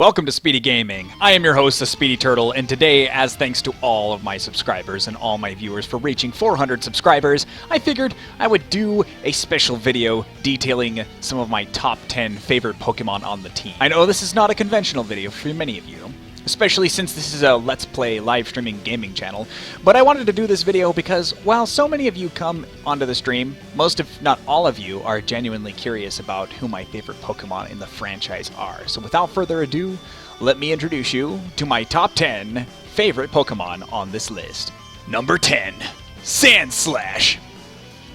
Welcome to Speedy Gaming. I am your host, the Speedy Turtle, and today, as thanks to all of my subscribers and all my viewers for reaching 400 subscribers, I figured I would do a special video detailing some of my top 10 favorite Pokemon on the team. I know this is not a conventional video for many of you, especially since this is a Let's Play live streaming gaming channel, but I wanted to do this video because while so many of you come onto the stream, most if not all of you are genuinely curious about who my favorite Pokemon in the franchise are. So without further ado, let me introduce you to my top 10 favorite Pokemon on this list. Number 10, Sandslash.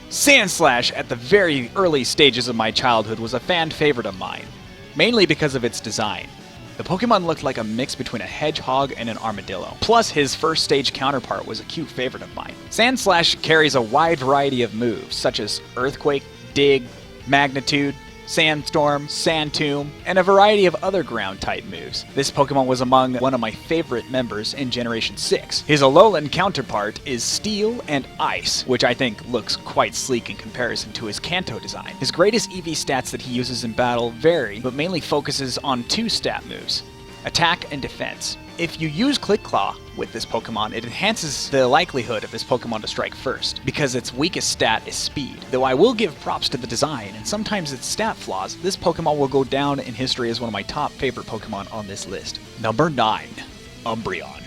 Sandslash, at the very early stages of my childhood, was a fan favorite of mine, mainly because of its design. The Pokemon looked like a mix between a hedgehog and an armadillo. Plus, his first stage counterpart was a cute favorite of mine. Sandslash carries a wide variety of moves, such as Earthquake, Dig, Magnitude, Sandstorm, Sand Tomb, and a variety of other ground-type moves. This Pokemon was among one of my favorite members in Generation 6. His Alolan counterpart is Steel and Ice, which I think looks quite sleek in comparison to his Kanto design. His greatest EV stats that he uses in battle vary, but mainly focuses on two stat moves: attack and defense. If you use Click Claw with this Pokemon, it enhances the likelihood of this Pokemon to strike first, because its weakest stat is speed. Though I will give props to the design, and sometimes its stat flaws, this Pokemon will go down in history as one of my top favorite Pokemon on this list. Number 9, Umbreon.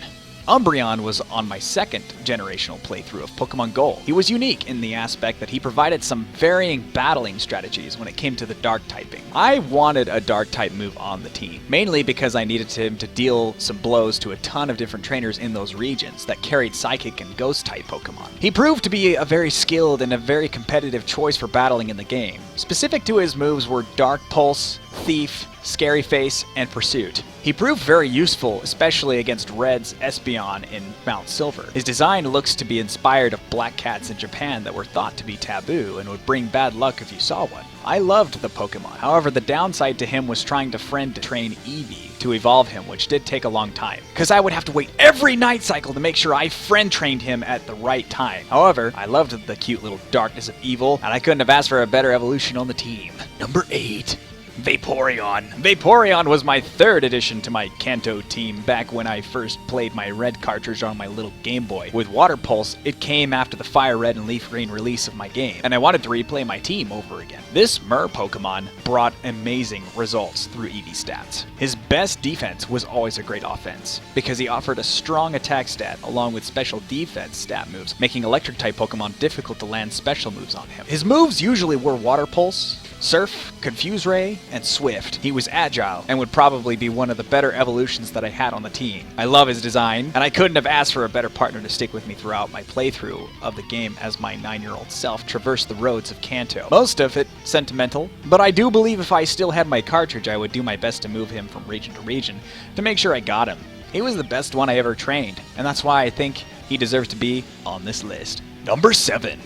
Umbreon was on my second generational playthrough of Pokemon Gold. He was unique in the aspect that he provided some varying battling strategies when it came to the dark typing. I wanted a dark type move on the team, mainly because I needed him to deal some blows to a ton of different trainers in those regions that carried psychic and ghost type Pokemon. He proved to be a very skilled and a very competitive choice for battling in the game. Specific to his moves were Dark Pulse, Thief, Scary Face, and Pursuit. He proved very useful, especially against Red's Espeon in Mount Silver. His design looks to be inspired of black cats in Japan that were thought to be taboo and would bring bad luck if you saw one. I loved the Pokemon. However, the downside to him was trying to friend train Eevee to evolve him, which did take a long time, because I would have to wait every night cycle to make sure I friend trained him at the right time. However, I loved the cute little darkness of evil, and I couldn't have asked for a better evolution on the team. Number 8. Vaporeon. Vaporeon was my third addition to my Kanto team back when I first played my red cartridge on my little Game Boy. With Water Pulse, it came after the Fire Red and Leaf Green release of my game, and I wanted to replay my team over again. This Mer Pokemon brought amazing results through EV stats. His best defense was always a great offense, because he offered a strong attack stat along with special defense stat moves, making electric-type Pokemon difficult to land special moves on him. His moves usually were Water Pulse, Surf, Confuse Ray, and Swift. He was agile and would probably be one of the better evolutions that I had on the team. I love his design, and I couldn't have asked for a better partner to stick with me throughout my playthrough of the game as my 9-year-old self traversed the roads of Kanto. Most of it sentimental, but I do believe if I still had my cartridge, I would do my best to move him from region to region to make sure I got him. He was the best one I ever trained, and that's why I think he deserves to be on this list. Number 7.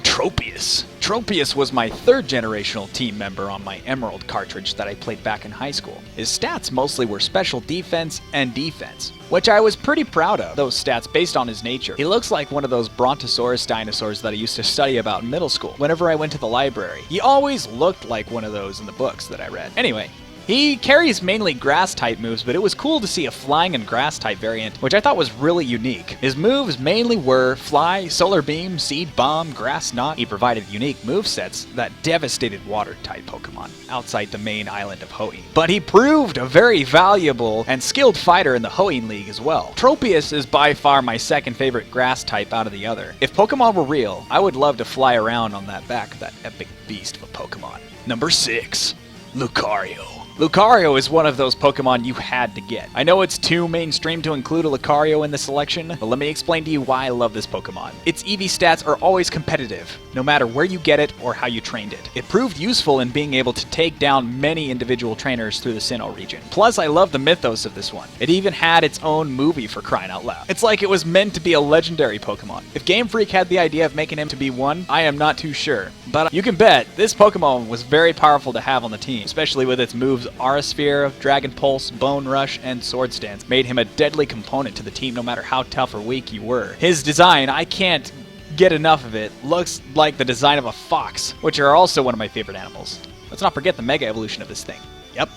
Tropius. Tropius was my third generational team member on my Emerald cartridge that I played back in high school. His stats mostly were special defense and defense, which I was pretty proud of, those stats based on his nature. He looks like one of those Brontosaurus dinosaurs that I used to study about in middle school whenever I went to the library. He always looked like one of those in the books that I read. Anyway, he carries mainly grass-type moves, but it was cool to see a flying and grass-type variant, which I thought was really unique. His moves mainly were Fly, Solar Beam, Seed Bomb, Grass Knot. He provided unique movesets that devastated water-type Pokemon outside the main island of Hoenn. But he proved a very valuable and skilled fighter in the Hoenn League as well. Tropius is by far my second favorite grass-type out of the other. If Pokemon were real, I would love to fly around on that back of that epic beast of a Pokemon. Number 6. Lucario. Lucario is one of those Pokemon you had to get. I know it's too mainstream to include a Lucario in the selection, but let me explain to you why I love this Pokemon. Its EV stats are always competitive, no matter where you get it or how you trained it. It proved useful in being able to take down many individual trainers through the Sinnoh region. Plus, I love the mythos of this one. It even had its own movie, for crying out loud. It's like it was meant to be a legendary Pokemon. If Game Freak had the idea of making him to be one, I am not too sure. But you can bet, this Pokemon was very powerful to have on the team, especially with its moves Aura Sphere, Dragon Pulse, Bone Rush, and Sword Stance. Made him a deadly component to the team no matter how tough or weak you were. His design, I can't get enough of it, looks like the design of a fox, which are also one of my favorite animals. Let's not forget the Mega Evolution of this thing. Yep.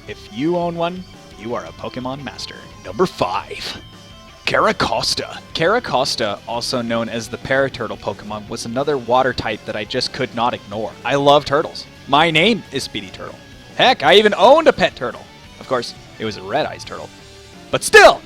If you own one, You are a Pokemon master. Number 5. Costa. Costa, also known as the Paraturtle Pokemon, was another water type that I just could not ignore. I love turtles. My name is SpeedyTurtle. Heck, I even owned a pet turtle. Of course, it was a red-eyes turtle. But still,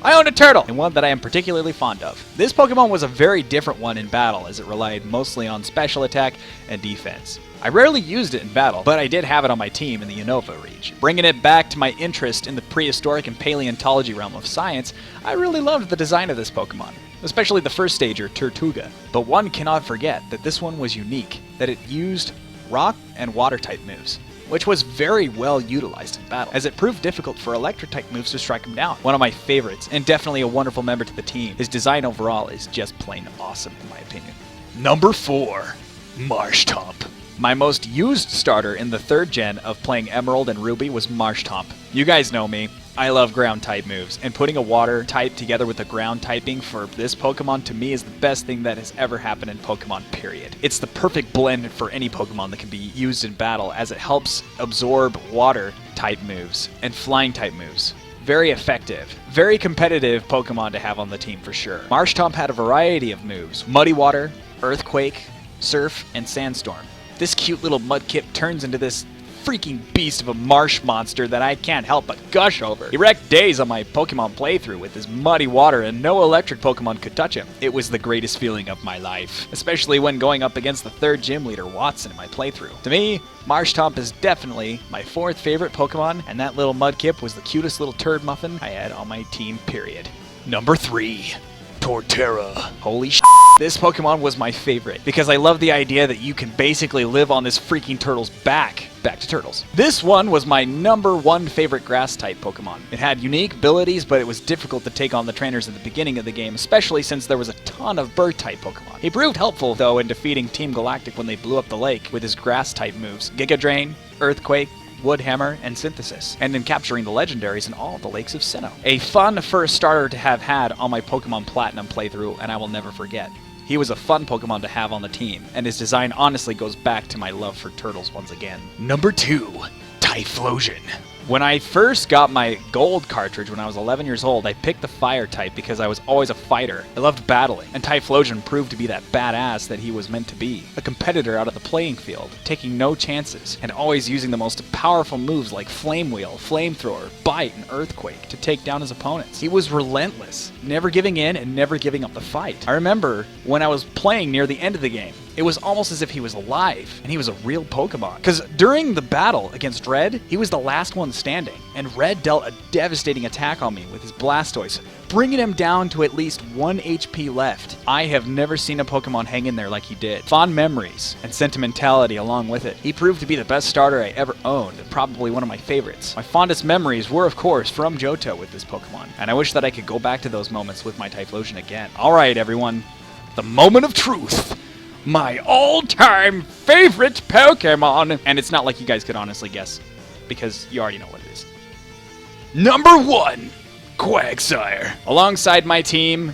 I owned a turtle, and one that I am particularly fond of. This Pokemon was a very different one in battle, as it relied mostly on special attack and defense. I rarely used it in battle, but I did have it on my team in the Unova region. Bringing it back to my interest in the prehistoric and paleontology realm of science, I really loved the design of this Pokemon, especially the first stager, Tortuga. But one cannot forget that this one was unique, that it used rock and water type moves, which was very well utilized in battle, as it proved difficult for electric type moves to strike him down. One of my favorites, and definitely a wonderful member to the team. His design overall is just plain awesome in my opinion. Number 4. Marshtomp. My most used starter in the 3rd gen of playing Emerald and Ruby was Marshtomp. You guys know me. I love ground type moves, and putting a water type together with a ground typing for this Pokemon to me is the best thing that has ever happened in Pokemon, period. It's the perfect blend for any Pokemon that can be used in battle, as it helps absorb water type moves and flying type moves. Very effective. Very competitive Pokemon to have on the team for sure. Marshtomp had a variety of moves: Muddy Water, Earthquake, Surf, and Sandstorm. This cute little Mudkip turns into this freaking beast of a marsh monster that I can't help but gush over. He wrecked days on my Pokemon playthrough with his muddy water, and no electric Pokemon could touch him. It was the greatest feeling of my life, especially when going up against the 3rd gym leader, Watson, in my playthrough. To me, Marshtomp is definitely my 4th favorite Pokemon, and that little Mudkip was the cutest little turd muffin I had on my team, period. Number 3. Torterra. Holy sh**. This Pokemon was my favorite because I love the idea that you can basically live on this freaking turtle's back. Back to turtles. This one was my number 1 favorite grass-type Pokemon. It had unique abilities, but it was difficult to take on the trainers at the beginning of the game, especially since there was a ton of bird-type Pokemon. He proved helpful, though, in defeating Team Galactic when they blew up the lake with his grass-type moves: Giga Drain, Earthquake, Wood Hammer, and Synthesis, and in capturing the legendaries in all the lakes of Sinnoh. A fun first starter to have had on my Pokemon Platinum playthrough, and I will never forget. He was a fun Pokemon to have on the team, and his design honestly goes back to my love for turtles once again. Number 2. Typhlosion. When I first got my gold cartridge when I was 11 years old, I picked the fire type because I was always a fighter. I loved battling, and Typhlosion proved to be that badass that he was meant to be. A competitor out of the playing field, taking no chances, and always using the most powerful moves like Flame Wheel, Flamethrower, Bite, and Earthquake to take down his opponents. He was relentless, never giving in and never giving up the fight. I remember when I was playing near the end of the game, it was almost as if he was alive, and he was a real Pokemon. Because during the battle against Red, he was the last one standing, and Red dealt a devastating attack on me with his Blastoise, bringing him down to at least 1 HP left. I have never seen a Pokemon hang in there like he did. Fond memories and sentimentality along with it. He proved to be the best starter I ever owned, and probably one of my favorites. My fondest memories were, of course, from Johto with this Pokemon, and I wish that I could go back to those moments with my Typhlosion again. Alright, everyone, the moment of truth. My all-time favorite Pokemon! And it's not like you guys could honestly guess, because you already know what it is. Number 1, Quagsire. Alongside my team,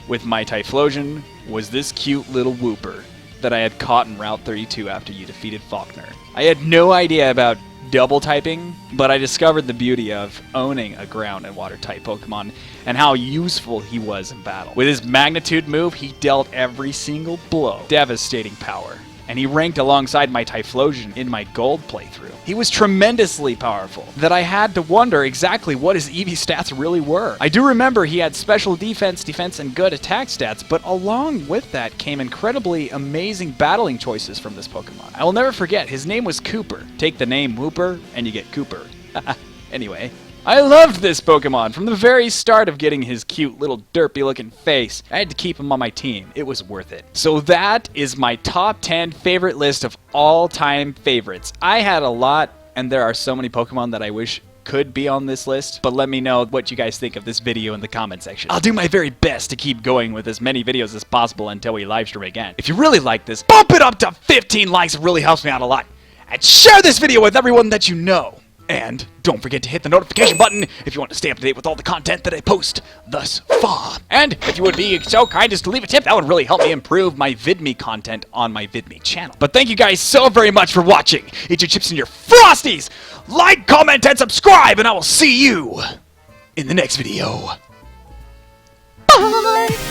with my Typhlosion, was this cute little Wooper that I had caught in Route 32 after you defeated Faulkner. I had no idea about double typing, but I discovered the beauty of owning a ground and water type Pokemon and how useful he was in battle. With his magnitude move, he dealt every single blow. Devastating power. And he ranked alongside my Typhlosion in my gold playthrough. He was tremendously powerful, that I had to wonder exactly what his EV stats really were. I do remember he had special defense, and good attack stats, but along with that came incredibly amazing battling choices from this Pokemon. I will never forget, his name was Cooper. Take the name Wooper, and you get Cooper. Anyway, I loved this Pokemon from the very start of getting his cute little derpy looking face. I had to keep him on my team. It was worth it. So that is my top 10 favorite list of all time favorites. I had a lot, and there are so many Pokemon that I wish could be on this list, but let me know what you guys think of this video in the comment section. I'll do my very best to keep going with as many videos as possible until we live stream again. If you really like this, bump it up to 15 likes. It really helps me out a lot. And share this video with everyone that you know. And don't forget to hit the notification button if you want to stay up to date with all the content that I post thus far. And if you would be so kind as to leave a tip, that would really help me improve my VidMe content on my VidMe channel. But thank you guys so very much for watching. Eat your chips and your Frosties! Like, comment, and subscribe, and I will see you in the next video. Bye!